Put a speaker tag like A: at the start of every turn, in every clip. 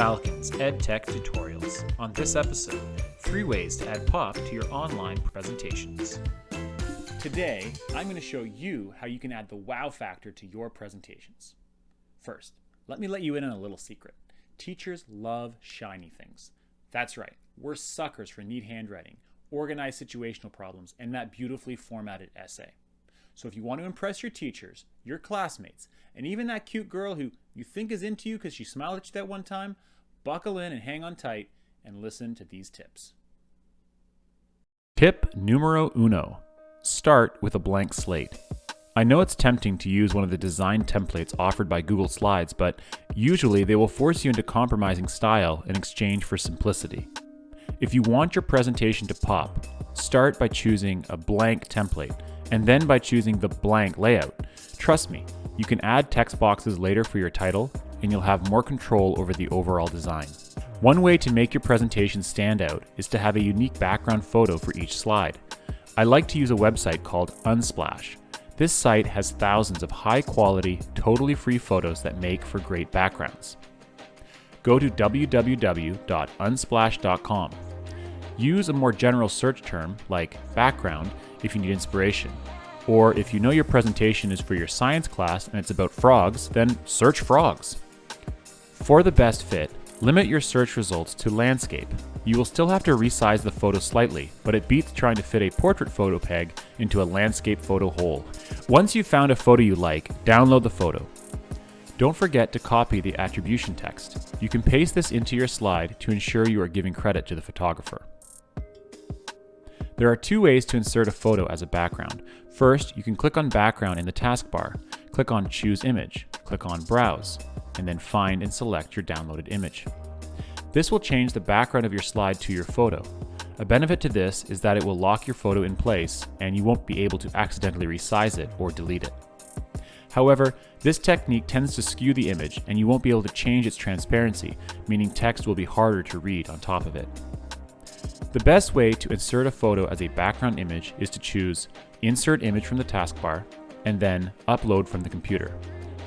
A: Falcons EdTech Tutorials. On this episode, 3 ways to add pop to your online presentations. Today, I'm going to show you how you can add the wow factor to your presentations. First, let me let you in on a little secret. Teachers love shiny things. That's right, we're suckers for neat handwriting, organized situational problems, and that beautifully formatted essay. So if you want to impress your teachers, your classmates, and even that cute girl who you think is into you because she smiled at you that one time, buckle in and hang on tight and listen to these tips. Tip numero uno. Start with a blank slate. I know it's tempting to use one of the design templates offered by Google Slides, but usually they will force you into compromising style in exchange for simplicity. If you want your presentation to pop, start by choosing a blank template, and then by choosing the blank layout. Trust me, you can add text boxes later for your title, and you'll have more control over the overall design. One way to make your presentation stand out is to have a unique background photo for each slide. I like to use a website called Unsplash. This site has thousands of high-quality, totally free photos that make for great backgrounds. Go to www.unsplash.com. Use a more general search term like background if you need inspiration. Or if you know your presentation is for your science class and it's about frogs, then search frogs. For the best fit, limit your search results to landscape. You will still have to resize the photo slightly, but it beats trying to fit a portrait photo peg into a landscape photo hole. Once you've found a photo you like, download the photo. Don't forget to copy the attribution text. You can paste this into your slide to ensure you are giving credit to the photographer. There are 2 ways to insert a photo as a background. First, you can click on Background in the taskbar, click on Choose Image, click on Browse, and then find and select your downloaded image. This will change the background of your slide to your photo. A benefit to this is that it will lock your photo in place and you won't be able to accidentally resize it or delete it. However, this technique tends to skew the image and you won't be able to change its transparency, meaning text will be harder to read on top of it. The best way to insert a photo as a background image is to choose Insert Image from the taskbar and then Upload from the computer.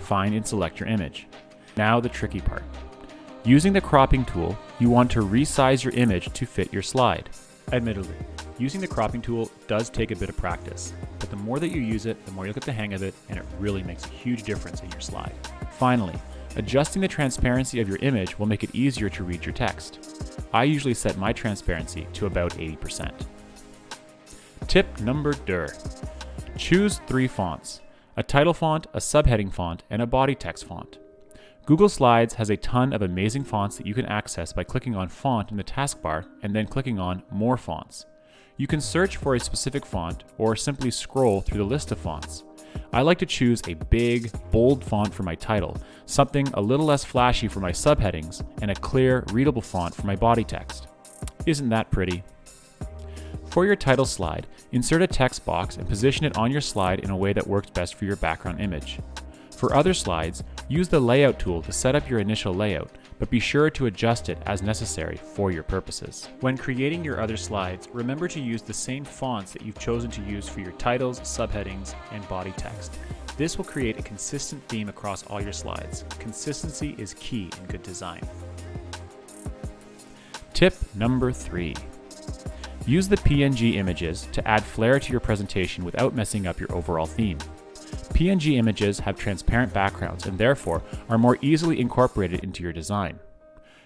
A: Find and select your image. Now the tricky part. Using the cropping tool, you want to resize your image to fit your slide. Admittedly, using the cropping tool does take a bit of practice, but the more that you use it, the more you'll get the hang of it, and it really makes a huge difference in your slide. Finally, adjusting the transparency of your image will make it easier to read your text. I usually set my transparency to about 80%. Tip number 2. Choose 3 fonts: a title font, a subheading font, and a body text font. Google Slides has a ton of amazing fonts that you can access by clicking on Font in the taskbar and then clicking on More Fonts. You can search for a specific font or simply scroll through the list of fonts. I like to choose a big, bold font for my title, something a little less flashy for my subheadings, and a clear, readable font for my body text. Isn't that pretty? For your title slide, insert a text box and position it on your slide in a way that works best for your background image. For other slides, use the Layout tool to set up your initial layout, but be sure to adjust it as necessary for your purposes. When creating your other slides, remember to use the same fonts that you've chosen to use for your titles, subheadings, and body text. This will create a consistent theme across all your slides. Consistency is key in good design. Tip number 3. Use the PNG Images to add flair to your presentation without messing up your overall theme. PNG images have transparent backgrounds and therefore are more easily incorporated into your design.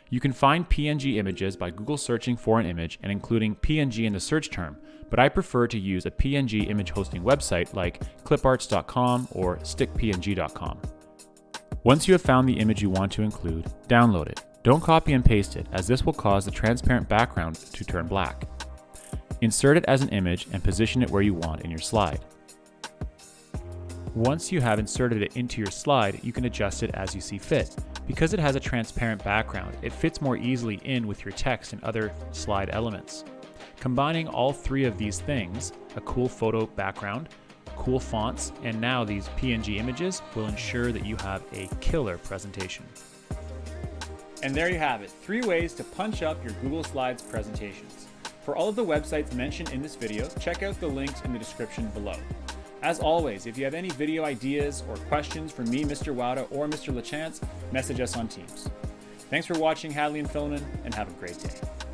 A: You can find PNG images by Google searching for an image and including PNG in the search term, but I prefer to use a PNG image hosting website like cliparts.com or stickpng.com. Once you have found the image you want to include, download it. Don't copy and paste it, as this will cause the transparent background to turn black. Insert it as an image and position it where you want in your slide. Once you have inserted it into your slide, you can adjust it as you see fit. Because it has a transparent background, it fits more easily in with your text and other slide elements. Combining all 3 of these things, a cool photo background, cool fonts, and now these PNG images, will ensure that you have a killer presentation. And there you have it, 3 ways to punch up your Google Slides presentations. For all of the websites mentioned in this video, check out the links in the description below. As always, if you have any video ideas or questions for me, Mr. Wowda, or Mr. LaChance, message us on Teams. Thanks for watching Hadley and Philemon, and have a great day.